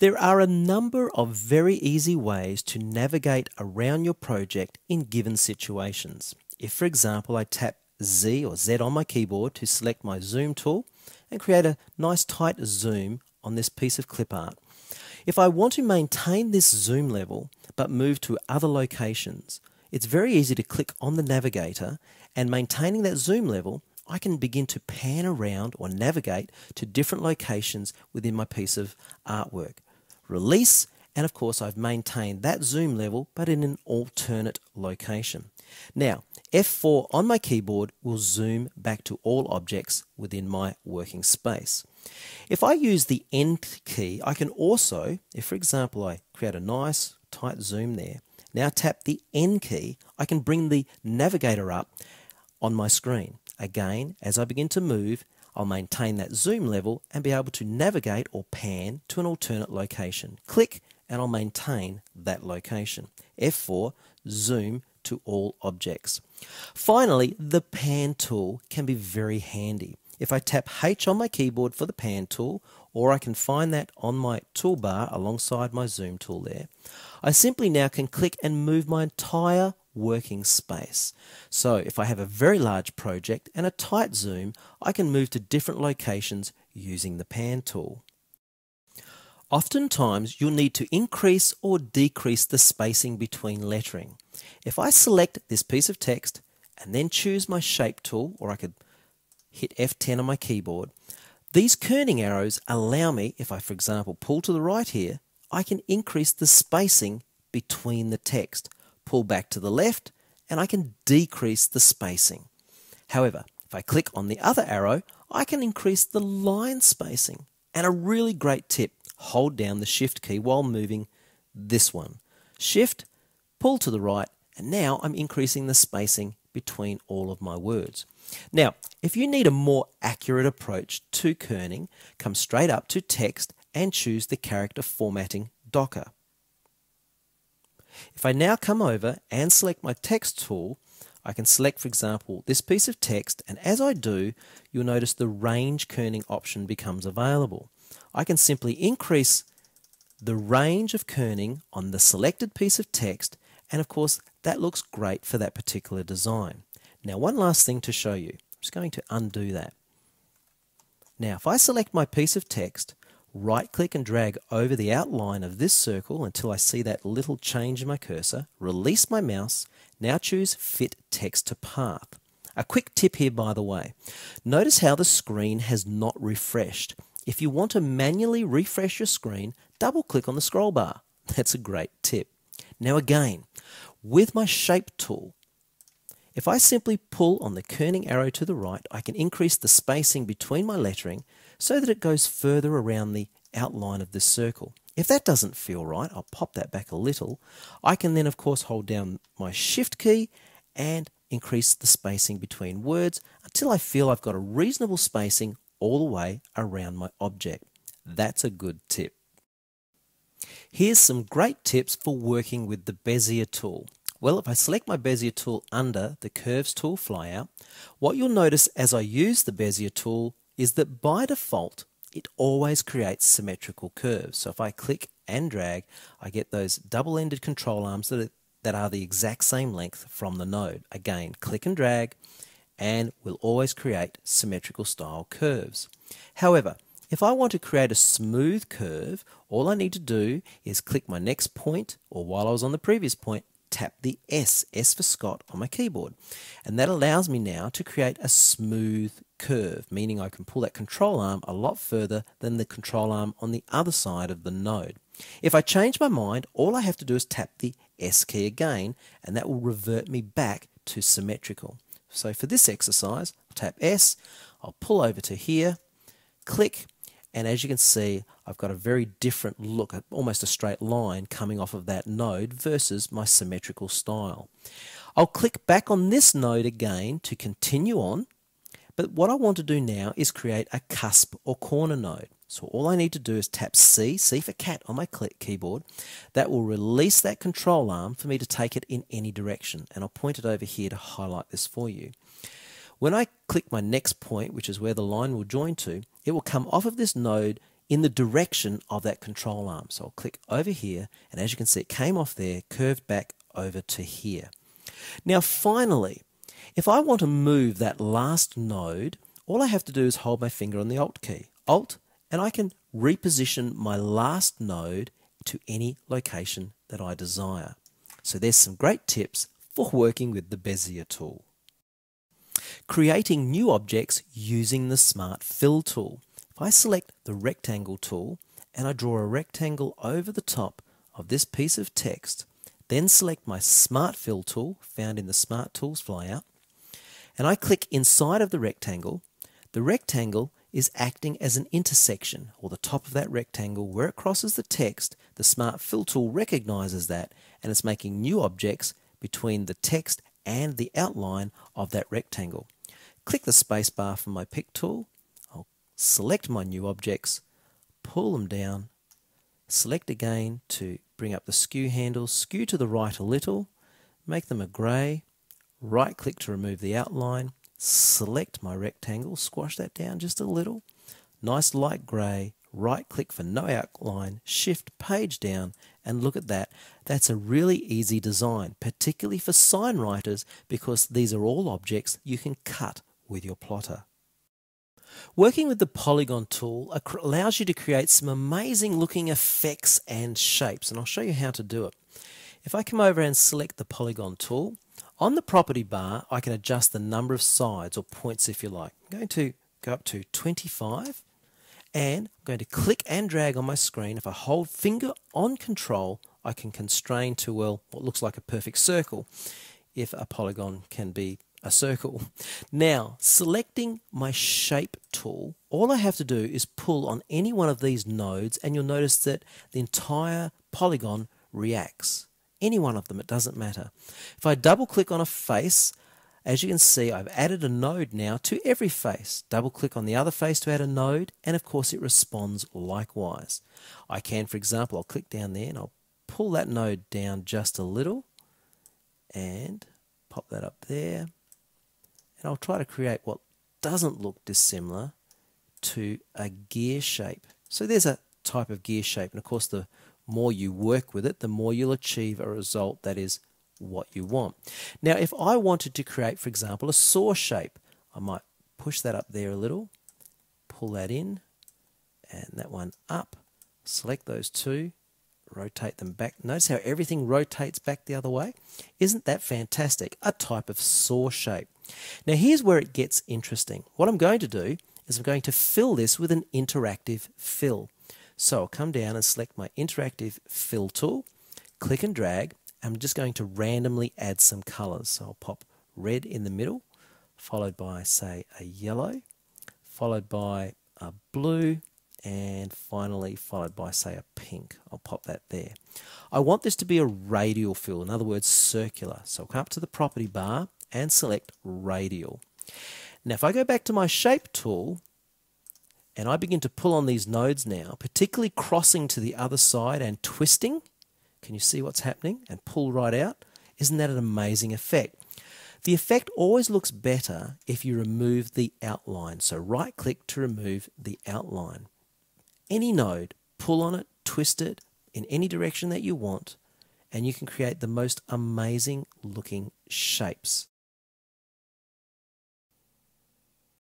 There are a number of very easy ways to navigate around your project in given situations. If, for example, I tap Z or Z on my keyboard to select my zoom tool and create a nice tight zoom on this piece of clip art. If I want to maintain this zoom level but move to other locations, it's very easy to click on the navigator, and maintaining that zoom level, I can begin to pan around or navigate to different locations within my piece of artwork. Release, and of course I've maintained that zoom level but in an alternate location. Now, F4 on my keyboard will zoom back to all objects within my working space. If I use the N key, I can also, if for example I create a nice tight zoom there, now tap the N key, I can bring the navigator up on my screen. Again, as I begin to move, I'll maintain that zoom level and be able to navigate or pan to an alternate location. Click and I'll maintain that location. F4, zoom to all objects. Finally, the pan tool can be very handy. If I tap H on my keyboard for the pan tool, or I can find that on my toolbar alongside my zoom tool there, I simply now can click and move my entire working space. So if I have a very large project and a tight zoom, I can move to different locations using the pan tool. Oftentimes you'll need to increase or decrease the spacing between lettering. If I select this piece of text and then choose my shape tool, or I could hit F10 on my keyboard, these kerning arrows allow me, if I for example pull to the right here, I can increase the spacing between the text. Pull back to the left and I can decrease the spacing. However, if I click on the other arrow, I can increase the line spacing. And a really great tip, hold down the Shift key while moving this one. Shift, pull to the right, and now I'm increasing the spacing between all of my words. Now, if you need a more accurate approach to kerning, come straight up to Text and choose the Character Formatting Docker. If I now come over and select my text tool, I can select, for example, this piece of text, and as I do, you'll notice the range kerning option becomes available. I can simply increase the range of kerning on the selected piece of text, and of course that looks great for that particular design. Now, one last thing to show you. I'm just going to undo that. Now, if I select my piece of text, right click and drag over the outline of this circle until I see that little change in my cursor, release my mouse, now choose Fit Text to Path. A quick tip here, by the way. Notice how the screen has not refreshed. If you want to manually refresh your screen, double click on the scroll bar. That's a great tip. Now again, with my Shape tool, if I simply pull on the kerning arrow to the right, I can increase the spacing between my lettering so that it goes further around the outline of this circle. If that doesn't feel right, I'll pop that back a little. I can then of course hold down my Shift key and increase the spacing between words until I feel I've got a reasonable spacing all the way around my object. That's a good tip. Here's some great tips for working with the Bezier tool. Well, if I select my Bezier tool under the Curves tool flyout, what you'll notice as I use the Bezier tool is that by default, it always creates symmetrical curves. So if I click and drag, I get those double-ended control arms that are the exact same length from the node. Again, click and drag, and we'll always create symmetrical style curves. However, if I want to create a smooth curve, all I need to do is click my next point, or while I was on the previous point, tap the S for Scott on my keyboard. And that allows me now to create a smooth curve, meaning I can pull that control arm a lot further than the control arm on the other side of the node. If I change my mind, all I have to do is tap the S key again, and that will revert me back to symmetrical. So for this exercise, I'll tap S, I'll pull over to here, click, and as you can see, I've got a very different look, almost a straight line coming off of that node versus my symmetrical style. I'll click back on this node again to continue on, but what I want to do now is create a cusp or corner node. So all I need to do is tap C for cat on my keyboard. That will release that control arm for me to take it in any direction, and I'll point it over here to highlight this for you. When I click my next point, which is where the line will join to, it will come off of this node in the direction of that control arm. So I'll click over here, and as you can see, it came off there, curved back over to here. Now finally, if I want to move that last node, all I have to do is hold my finger on the Alt key, Alt, and I can reposition my last node to any location that I desire. So there's some great tips for working with the Bezier tool. Creating new objects using the Smart Fill tool. If I select the Rectangle tool and I draw a rectangle over the top of this piece of text, then select my Smart Fill tool found in the Smart Tools flyout, and I click inside of the rectangle is acting as an intersection, or the top of that rectangle where it crosses the text. The Smart Fill tool recognizes that, and it's making new objects between the text and the outline of that rectangle. Click the spacebar for my pick tool. I'll select my new objects, pull them down, select again to bring up the skew handles, skew to the right a little, make them a grey, right click to remove the outline, select my rectangle, squash that down just a little, nice light grey, right click for no outline, shift page down, and look at that. That's a really easy design, particularly for sign writers, because these are all objects you can cut with your plotter. Working with the Polygon tool allows you to create some amazing looking effects and shapes, and I'll show you how to do it. If I come over and select the Polygon tool, on the property bar I can adjust the number of sides or points if you like. I'm going to go up to 25, and I'm going to click and drag on my screen. If I hold finger on control, I can constrain to, well, what looks like a perfect circle, if a polygon can be a circle. Now, selecting my shape tool, all I have to do is pull on any one of these nodes, and you'll notice that the entire polygon reacts. Any one of them, it doesn't matter. If I double click on a face, as you can see, I've added a node now to every face. Double click on the other face to add a node, and of course it responds likewise. I can, for example, I'll click down there and I'll pull that node down just a little and pop that up there. And I'll try to create what doesn't look dissimilar to a gear shape. So there's a type of gear shape, and of course the more you work with it, the more you'll achieve a result that is what you want. Now, if I wanted to create, for example, a saw shape, I might push that up there a little, pull that in, and that one up, select those two, rotate them back. Notice how everything rotates back the other way? Isn't that fantastic? A type of saw shape. Now, here's where it gets interesting. What I'm going to do is I'm going to fill this with an interactive fill. So I'll come down and select my interactive fill tool, click and drag. I'm just going to randomly add some colors. So I'll pop red in the middle, followed by, say, a yellow, followed by a blue, and finally followed by, say, a pink. I'll pop that there. I want this to be a radial fill, in other words, circular. So I'll come up to the property bar and select radial. Now, if I go back to my shape tool, and I begin to pull on these nodes now, particularly crossing to the other side and twisting, can you see what's happening? And pull right out. Isn't that an amazing effect? The effect always looks better if you remove the outline. So right click to remove the outline. Any node, pull on it, twist it in any direction that you want, and you can create the most amazing looking shapes.